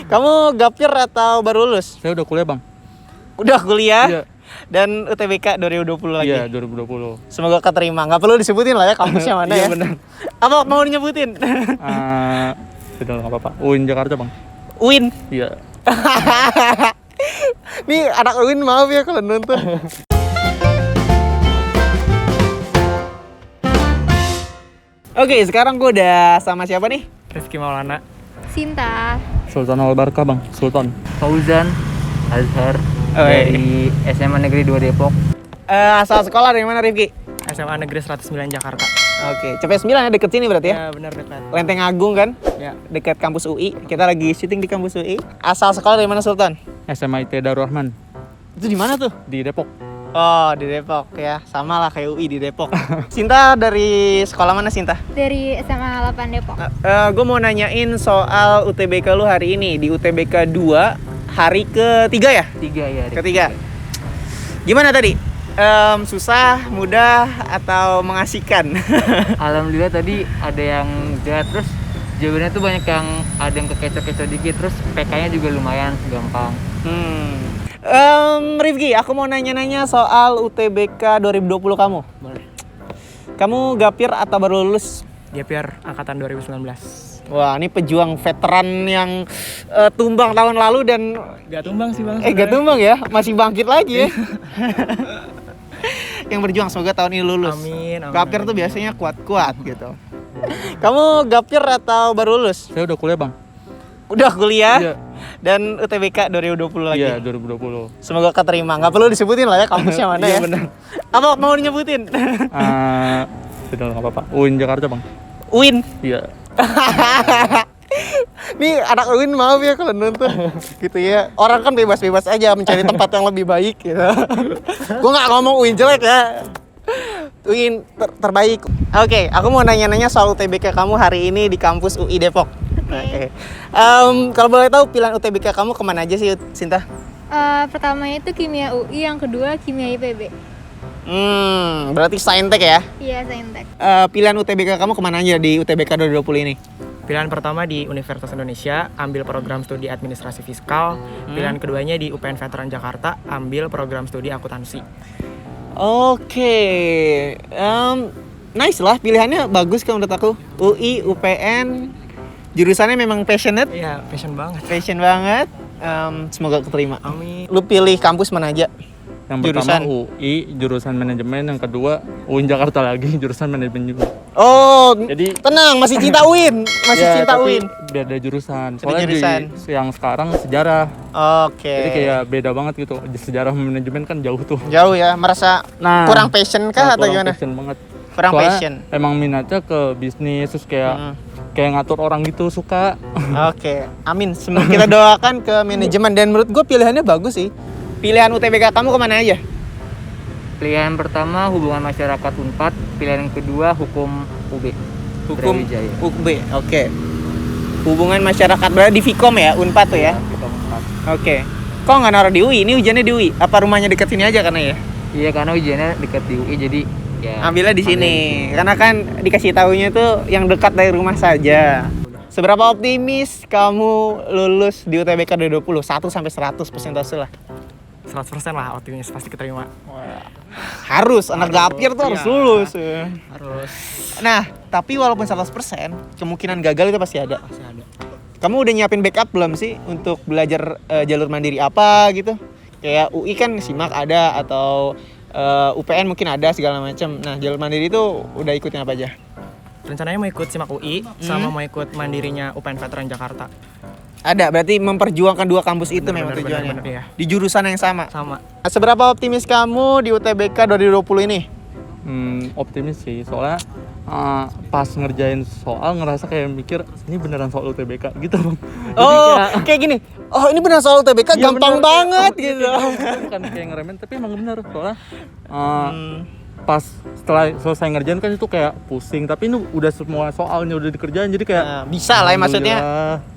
Kamu gapir atau baru lulus? Saya udah kuliah, Bang. Udah kuliah? Iya. Dan UTBK 2020 lagi? Iya, 2020. Semoga keterima. Nggak perlu disebutin lah ya kampusnya mana ya? Iya, benar. Apa mau nyebutin? Sudah nggak apa-apa. UIN Jakarta, Bang. UIN? Iya. Nih anak UIN maaf ya kalau nonton. Oke, sekarang gue udah sama siapa nih? Rizky Maulana. Sinta. Sultan Al-Barkah, Bang. Sultan. Fauzan Azhar Oh, dari SMA Negeri 2 Depok. Asal sekolah dari mana Rifki? SMA Negeri 109 Jakarta. Oke, CP9 ya, deket sini berarti ya? Ya benar dekat. Lenteng Agung kan? Ya. Dekat kampus UI. Kita lagi syuting di kampus UI. Asal sekolah dari mana Sultan? SMA IT Darul Rahman Itu di mana tuh? di Depok. Oh, di Depok ya. Sama lah kayak UI di Depok. Sinta dari sekolah mana Sinta? Dari SMA 8 Depok. Gue mau nanyain soal UTBK lu hari ini. Di UTBK 2 hari ketiga ya? 3 ya. Ketiga. Gimana tadi? Susah, mudah, atau mengasihkan? Alhamdulillah tadi ada yang mudah, terus jawabannya tuh banyak yang ada yang kekecoh-kecoh dikit, terus PK-nya juga lumayan gampang. Rifki, aku mau nanya-nanya soal UTBK 2020 kamu. Boleh. Kamu gapir atau baru lulus? Gapir angkatan 2019. Wah, ini pejuang veteran yang tumbang tahun lalu dan Gak tumbang sih Bang. gak tumbang ya, masih bangkit lagi ya. Yang berjuang semoga tahun ini lulus. Amin. Gapir tuh biasanya kuat-kuat gitu. Kamu gapir atau baru lulus? Saya udah kuliah, Bang. Udah kuliah? Iya. Dan UTBK 2020 lagi? Iya, 2020. Semoga keterima. Nggak perlu disebutin lah ya kampusnya mana ya? Iya, benar. Apa mau nyebutin? Sudah nggak apa-apa. UIN Jakarta, Bang. UIN? Iya. Nih anak UIN maaf ya kalau nonton gitu ya. Orang kan bebas-bebas aja mencari tempat yang lebih baik gitu. Gue nggak ngomong UIN jelek ya. UIN terbaik. Oke, aku mau nanya-nanya soal UTBK kamu hari ini di kampus UI Depok. Oke. Kalau boleh tahu pilihan UTBK kamu kemana aja sih, Sinta? Pertamanya itu kimia UI, yang kedua kimia IPB. Berarti Saintek ya? Iya, Saintek. Pilihan UTBK kamu kemana aja di UTBK 2020 ini? Pilihan pertama di Universitas Indonesia, ambil program studi administrasi fiskal. Pilihan keduanya di UPN Veteran Jakarta, ambil program studi akuntansi. Oke, nice lah, pilihannya bagus kan menurut aku. UI, UPN, jurusannya memang passionate, Iya, passion banget. passion banget. Semoga keterima. Amin. Lu pilih kampus mana aja? Yang Jurusan. pertama UI, jurusan manajemen. Yang kedua UIN Jakarta lagi, jurusan manajemen juga. Oh, Jadi tenang, masih cinta UIN, masih ya, cinta tapi UIN. beda jurusan. Beda Soalnya jurusan. yang sekarang sejarah. Oke. Jadi kayak beda banget gitu. Sejarah manajemen kan jauh tuh. Jauh ya, merasa Nah, kurang passion kah atau kurang gimana? passion banget. Kurang Soalnya passion. Emang minatnya ke bisnis, terus kayak ngatur orang gitu, suka. Oke, amin. Semoga kita doakan ke manajemen, dan menurut gue pilihannya bagus sih. Pilihan UTBK kamu kemana aja? Pilihan pertama hubungan masyarakat Unpad, pilihan kedua hukum UB. Hukum Brawijaya. UB, oke. Hubungan masyarakat berarti di Vkom ya, Unpad tuh ya? Hukum Unpad. Oke. Kok nggak naruh di UI? Ini ujiannya di UI? Apa rumahnya dekat sini aja karena ya? Iya, karena ujiannya dekat di UI, jadi ya Ambilnya di sini. Karena kan dikasih tahunya tuh yang dekat dari rumah saja. Seberapa optimis kamu lulus di UTBK 2020? 1 sampai 100 persentase lah. 100% lah optimis pasti keterima. Harus, anak gapir tuh harus Iya. lulus. Harus. Nah, tapi walaupun 100%, kemungkinan gagal itu pasti ada. Pasti ada. Kamu udah nyiapin backup belum sih untuk belajar jalur mandiri apa gitu? Kayak UI kan SIMAK ada, atau UPN mungkin ada segala macam. Nah, jalur mandiri itu udah ikutin apa aja? Rencananya mau ikut SIMAK UI sama mau ikut mandirinya UPN Veteran Jakarta. Ada, berarti memperjuangkan dua kampus itu memang Bener, tujuannya. bener, ya. Di jurusan yang sama. Sama. Seberapa optimis kamu di UTBK 2020 ini? Optimis sih, soalnya pas ngerjain soal ngerasa kayak mikir ini beneran soal UTBK gitu, Bang. Jadi Oh, kayak gini. Oh, ini benar soal UTBK iya, gampang bener, banget kayak, gitu. bukan kayak ngeremen, tapi emang bener soalnya pas setelah selesai ngerjain kan itu kayak pusing, tapi ini udah semua soalnya udah dikerjain, jadi kayak Nah, bisa lah ya maksudnya. alhamdulillah.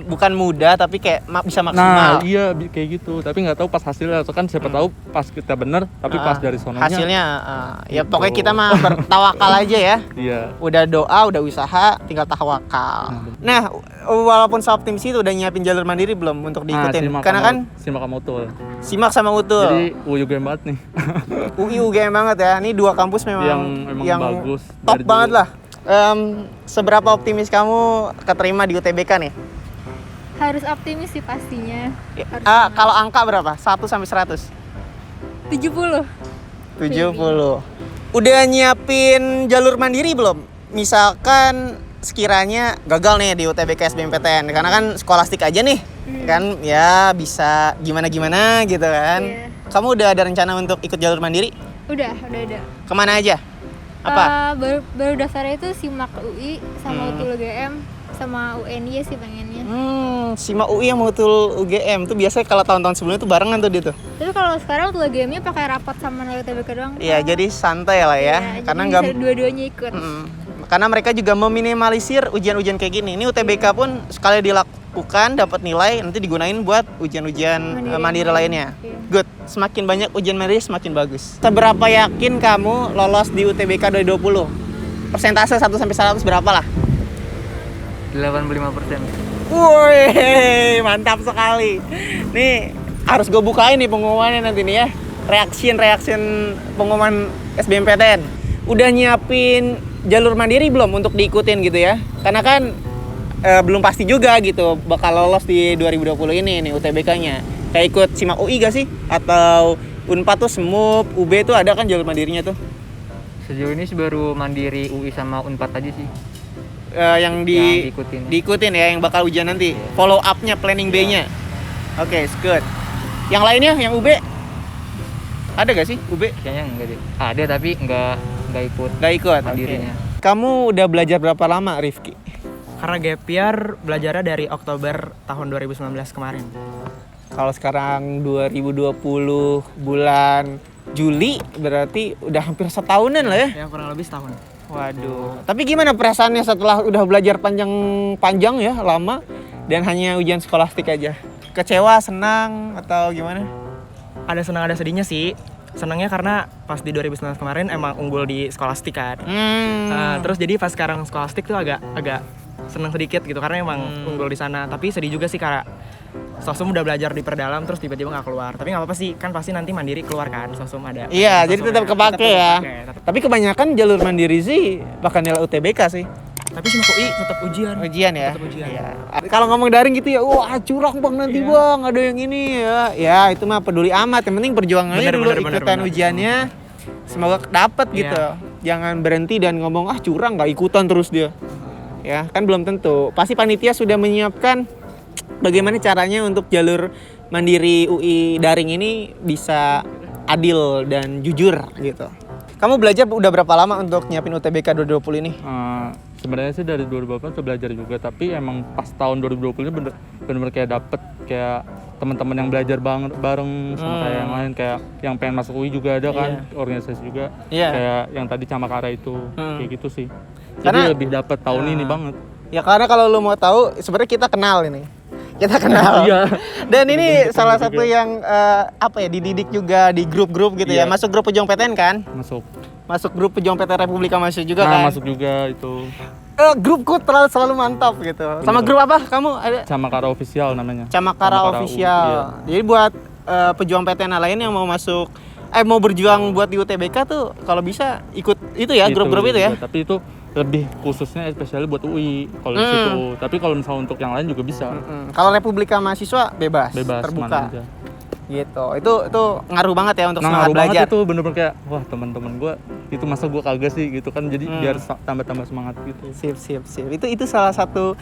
bukan mudah tapi kayak bisa Nah maksimal. iya kayak gitu, tapi nggak tahu pas hasilnya. Atau kan siapa tahu pas kita bener, tapi pas dari sononya hasilnya ya gitu. pokoknya kita mah bertawakal aja ya. Iya. Udah doa, udah usaha, tinggal tawakal. Nah, walaupun seoptimis itu udah nyiapin jalur mandiri belum untuk diikutin? Karena kan simak sama utul. simak sama utul. Jadi UGM banget nih. UI UGM banget ya. Ini dua kampus memang yang bagus top dari banget dulu. lah. Seberapa optimis kamu keterima di UTBK nih? Harus optimis sih pastinya. Harus Kalau angka berapa? 1 sampai 100? 70. 70. Udah nyiapin jalur mandiri belum? Misalkan sekiranya gagal nih di UTBK SBMPTN, karena kan skolastik aja nih, kan ya bisa gimana-gimana gitu kan. Iya. Kamu udah ada rencana untuk ikut jalur mandiri? Udah. Kemana aja? Apa? Baru daftarnya itu SIMAK UI sama UTUL UGM sama UNY sih pengennya. SIMA UI yang mau utul UGM tuh biasanya kalau tahun-tahun sebelumnya tuh barengan tuh dia tuh. Tapi kalau sekarang UTUL UGM-nya pakai rapat sama UTBK doang. Iya, jadi santai lah ya. Iya, Karena jadi nggak bisa dua-duanya ikut. karena mereka juga meminimalisir ujian-ujian kayak gini. Ini UTBK pun sekali dilakukan dapat nilai nanti digunain buat ujian-ujian mandiri lainnya. Iya. Good. Semakin banyak ujian mandiri semakin bagus. Seberapa yakin kamu lolos di UTBK 2020? Persentase 1 sampai 100 berapa lah? 85%. Woi, mantap sekali. Nih, harus gue bukain nih pengumumannya nanti nih ya. Reaction pengumuman SBMPTN. Udah nyiapin jalur mandiri belum untuk diikutin gitu ya? Karena kan belum pasti juga gitu bakal lolos di 2020 ini nih UTBK-nya. Kayak ikut SIMAK UI gak sih? Atau Unpad tuh SMUP, UB tuh ada kan jalur mandirinya tuh? Sejauh ini sih baru mandiri UI sama Unpad aja sih. Yang diikutin. diikutin ya, yang bakal ujian nanti. Follow up-nya, planning B-nya. Oke, good. Yang lainnya, yang UB? Ada gak sih UB? Kayaknya enggak deh. Ada tapi enggak ikut. Gak ikut? Mandirinya. Oke. Kamu udah belajar berapa lama, Rifki? Karena gap year belajarnya dari Oktober tahun 2019 kemarin. Kalau sekarang 2020 bulan Juli, berarti udah hampir setahunan lah ya? Ya kurang lebih setahun. Waduh. Tapi gimana perasaannya setelah udah belajar panjang ya, lama, dan hanya ujian skolastik aja? Kecewa, senang, atau gimana? Ada senang ada sedihnya sih. Senangnya karena pas di 2019 kemarin emang unggul di skolastik kan. Terus jadi pas sekarang skolastik tuh agak senang sedikit gitu karena emang unggul di sana. Tapi sedih juga sih karena sosum udah belajar di perdalam terus tiba-tiba nggak keluar. Tapi nggak apa-apa sih, kan pasti nanti mandiri keluar kan sosum ada. Iya, jadi tetap kepake ya. Tetap. Tapi kebanyakan jalur mandiri sih bakal nilai UTBK sih. Tapi SIMAK UI tetap ujian. Ujian ya. Tetap ujian. Iya. Kalau ngomong daring gitu ya, wah curang bang nanti bang, ada yang ini ya. Ya itu mah peduli amat. Yang penting perjuangan aja dulu ikutan ujiannya. Semoga dapet gitu. Jangan berhenti dan ngomong curang nggak ikutan terus dia. Ya kan belum tentu. Pasti panitia sudah menyiapkan bagaimana caranya untuk jalur mandiri UI daring ini bisa adil dan jujur gitu. Kamu belajar udah berapa lama untuk nyiapin UTBK 2020 ini? Sebenarnya sih dari 2018 udah belajar juga, tapi emang pas tahun 2020 ini bener-bener kayak dapet kayak teman-teman yang belajar bareng sama kayak yang lain, kayak yang pengen masuk UI juga ada kan, organisasi juga, kayak yang tadi Camakara itu, kayak gitu sih. Jadi Karena lebih dapet tahun ini banget. Ya karena kalau lu mau tahu sebenarnya kita kenal ini. Kita kenal. Dan ini salah satu yang dididik juga di grup-grup gitu ya. Masuk grup Pejuang PTN kan? Masuk grup Pejuang PTN Republika Indonesia juga kan? Masuk juga itu. Grupku selalu mantap gitu. Sama grup apa? Kamu ada? Camakara Official namanya. Camakara Official. Jadi buat pejuang PTN lain yang mau masuk mau berjuang buat di UTBK tuh kalau bisa ikut itu ya, grup-grup itu ya. Tapi itu lebih khususnya especially buat UI kalau di situ. Tapi kalau misalnya untuk yang lain juga bisa. Kalau Republika Mahasiswa bebas terbuka. Aja. Gitu. Itu ngaruh banget ya untuk semangat ngaruh belajar. Banget itu bener-bener kayak wah teman-teman gue itu masa gue kagak sih gitu kan, jadi biar tambah semangat gitu. Sip. Itu salah satu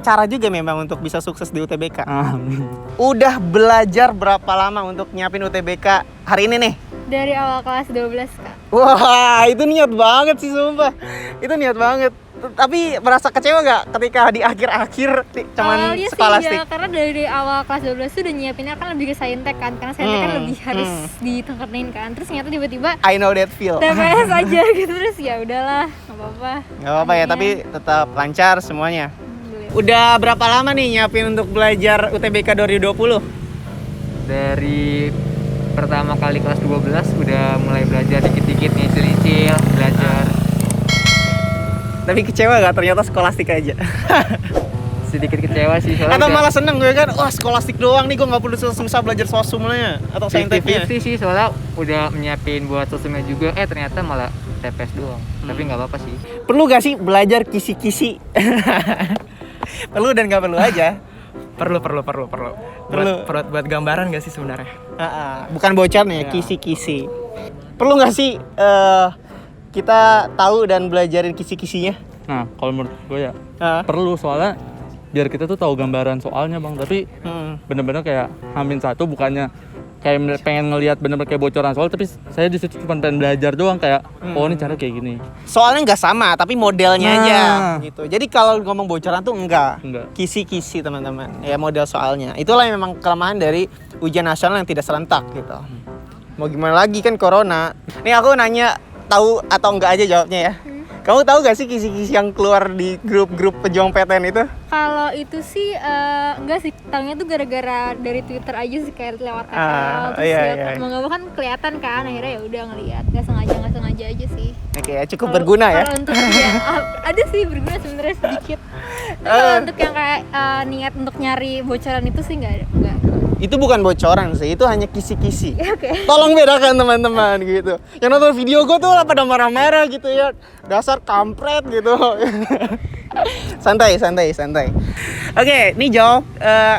cara juga memang untuk bisa sukses di UTBK. Udah belajar berapa lama untuk nyiapin UTBK hari ini nih? Dari awal kelas 12 Kak. Wah, itu niat banget sih sumpah. Itu niat banget. Tapi merasa kecewa gak ketika di akhir-akhir cuman Awalnya skolastik? sih ya, karena dari awal kelas 12 tuh udah nyiapinnya kan lebih ke saintek kan. Karena saintek kan lebih harus ditengkerin kan. Terus ternyata tiba-tiba I know that feel. TPS aja gitu. Terus ya udahlah, gak apa-apa. Gak apa-apa ya, tapi tetap lancar semuanya. Udah berapa lama nih nyiapin untuk belajar UTBK 2020? Dari pertama kali kelas 12 udah mulai belajar dikit-dikit, nyicil-nyicil, belajar. Tapi kecewa gak ternyata skolastik aja? Sedikit kecewa sih soalnya Atau udah malah seneng gue kan, wah skolastik doang nih, gue gak perlu susah belajar sosumnya atau sainteknya. 50-50 sih, soalnya udah menyiapin buat sosumnya juga, ternyata malah TPS doang. Tapi nggak apa-apa sih. Perlu gak sih belajar kisi-kisi? Perlu dan gak perlu aja. Perlu. Perlu. Buat gambaran gak sih sebenarnya? Bukan bocor nih, kisi-kisi. Perlu gak sih kita tahu dan belajarin kisi-kisinya? Nah, kalau menurut gue ya perlu, soalnya biar kita tuh tahu gambaran soalnya bang. Tapi bener-bener kayak H-1 bukannya kayak pengen ngelihat bener-bener kayak bocoran soal, tapi saya di situ cuma pengen belajar doang kayak oh ini cara kayak gini. Soalnya nggak sama, tapi modelnya aja gitu. Jadi kalau ngomong bocoran tuh enggak. Kisi-kisi teman-teman. Ya model soalnya. Itulah yang memang kelemahan dari ujian nasional yang tidak serentak gitu. Mau gimana lagi kan corona. Nih aku nanya, tahu atau enggak aja jawabnya ya. Kamu tahu gak sih kisi-kisi yang keluar di grup-grup pejuang PTN itu? Kalau itu sih enggak sih, tahunya tuh gara-gara dari Twitter aja sih, kayak lewat KL terus lihat mau nggak mau kan kelihatan kan, akhirnya ya udah ngelihat, nggak sengaja aja sih. Oke, cukup berguna ya. Kalau untuk ya, ada sih berguna sebenarnya sedikit. Tapi kalau untuk yang kayak niat untuk nyari bocoran itu sih enggak. Itu bukan bocoran sih, itu hanya kisi-kisi. Oke. Tolong bedakan teman-teman gitu. Yang nonton video gue tuh pada marah-marah gitu ya. Dasar kampret gitu. Santai. Oke, nih jawab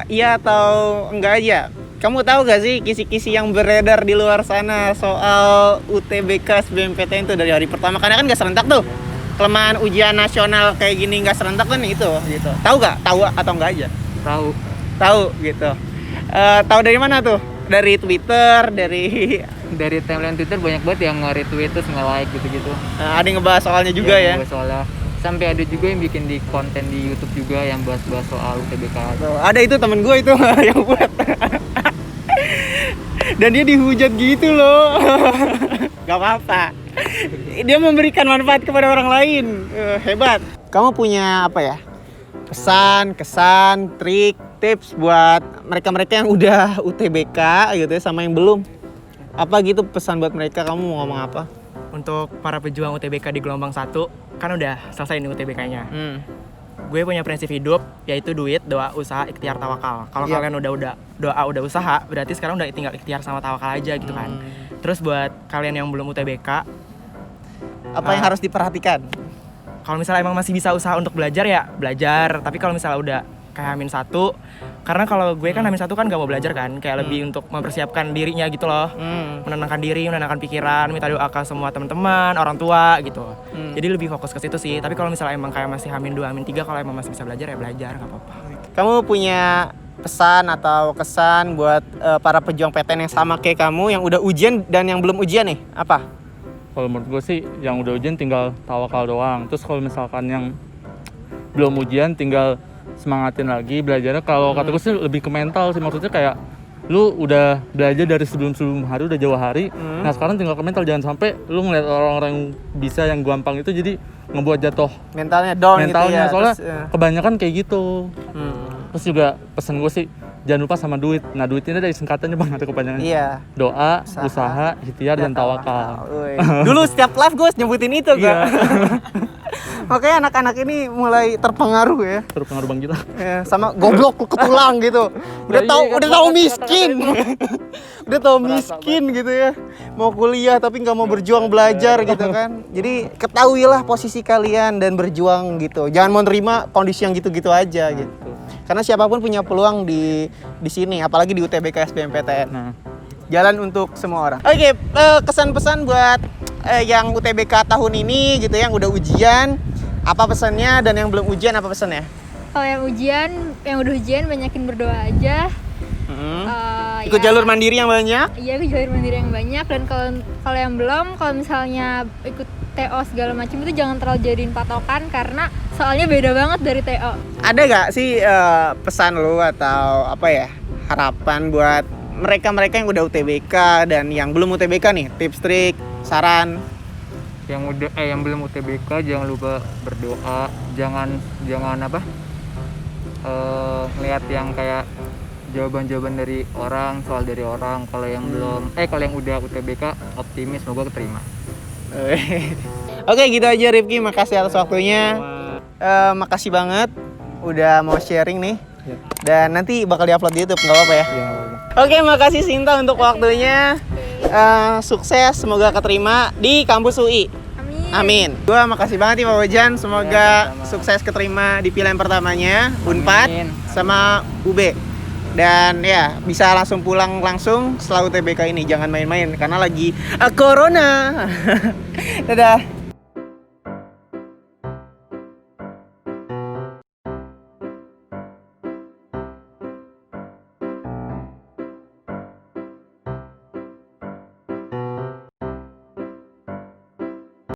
iya atau enggak aja. Kamu tahu gak sih kisi-kisi yang beredar di luar sana soal UTBK SBMPTN itu dari hari pertama? Karena kan gak serentak tuh. Kelemahan ujian nasional kayak gini gak serentak kan itu gitu. Tahu gak? Tahu atau enggak aja? Tahu gitu. Tahu dari mana tuh? Dari Twitter, dari timeline Twitter banyak banget yang nge-retweet terus nge-like gitu-gitu. ada yang ngebahas soalnya juga ya. Ngebahas soalnya. Sampai ada juga yang bikin di konten di YouTube juga yang bahas-bahas soal UTBK. Tuh, ada itu temen gue itu yang buat. Dan dia dihujat gitu loh. Gak apa-apa. Dia memberikan manfaat kepada orang lain. Hebat. Kamu punya apa ya? Pesan, kesan, trik, tips buat mereka-mereka yang udah UTBK gitu ya, sama yang belum. Apa gitu pesan buat mereka, kamu mau ngomong apa? Untuk para pejuang UTBK di gelombang 1, kan udah selesai nih UTBK-nya. Gue punya prinsip hidup, yaitu duit, doa, usaha, ikhtiar, tawakal. Kalau kalian udah usaha, berarti sekarang udah tinggal ikhtiar sama tawakal aja gitu kan. Terus buat kalian yang belum UTBK, apa yang harus diperhatikan? kalau misalnya emang masih bisa usaha untuk belajar ya belajar. Tapi kalau misalnya udah kayak H-1, karena kalau gue kan H-1 kan gak mau belajar kan, kayak lebih untuk mempersiapkan dirinya gitu loh, menenangkan diri, menenangkan pikiran, minta doa ke semua teman-teman, orang tua gitu. Jadi lebih fokus ke situ sih. Tapi kalau misalnya emang kayak masih H-2, H-3, kalau emang masih bisa belajar ya belajar, nggak apa-apa. Kamu punya pesan atau kesan buat para pejuang PTN yang sama kayak kamu, yang udah ujian dan yang belum ujian nih, apa? Kalau menurut gue sih yang udah ujian tinggal tawakal doang. Terus kalau misalkan yang belum ujian tinggal semangatin lagi belajarnya. Kalau kata gue sih lebih ke mental sih, maksudnya kayak lu udah belajar dari sebelum hari, udah jauh hari. Nah sekarang tinggal ke mental, jangan sampai lu ngeliat orang-orang yang bisa, yang gampang itu jadi ngebuat jatuh mentalnya down gitu ya. Soalnya terus, kebanyakan kayak gitu. Terus juga pesan gue sih jangan lupa sama duit. Nah duit ini dari singkatannya bang, ada kepanjangannya. Iya. Doa, usaha, ikhtiar, dan tawakal. Dulu setiap live gue nyebutin itu kan. Makanya anak-anak ini mulai terpengaruh ya. Terpengaruh bang kita. Ya, sama goblok ke tulang gitu. Udah tahu miskin. Udah tahu miskin gitu ya. Mau kuliah tapi nggak mau berjuang belajar gitu kan. Jadi ketahuilah posisi kalian dan berjuang gitu. Jangan mau nerima kondisi yang gitu-gitu aja gitu. Karena siapapun punya peluang di sini, apalagi di UTBK SBMPTN. Jalan untuk semua orang. Oke, kesan pesan buat yang UTBK tahun ini gitu, yang udah ujian, apa pesannya, dan yang belum ujian apa pesannya? Kalau yang udah ujian banyakin berdoa aja. Ikut jalur mandiri yang banyak. Iya, ikut jalur mandiri yang banyak. Dan kalau yang belum, kalau misalnya ikut TO segala macam itu jangan terlalu jadiin patokan, karena soalnya beda banget dari TO. Ada gak sih pesan lu atau apa ya, harapan buat mereka-mereka yang udah UTBK dan yang belum UTBK nih, tips trik, saran? Yang belum UTBK jangan lupa berdoa, jangan ngeliat yang kayak jawaban-jawaban dari orang, soal dari orang. Kalau yang kalau yang udah UTBK optimis semoga keterima. Oke, gitu aja Rifki, makasih atas waktunya. Makasih banget udah mau sharing nih. Dan nanti bakal diupload di YouTube, nggak apa-apa ya? Oke, makasih Sinta untuk waktunya. Sukses, semoga keterima di kampus UI. Amin. Gua makasih banget nih Pak Wajan, semoga sukses keterima di pilihan pertamanya Unpad sama UB. Dan ya bisa langsung pulang langsung setelah UTBK ini, jangan main-main karena lagi corona. Dadah.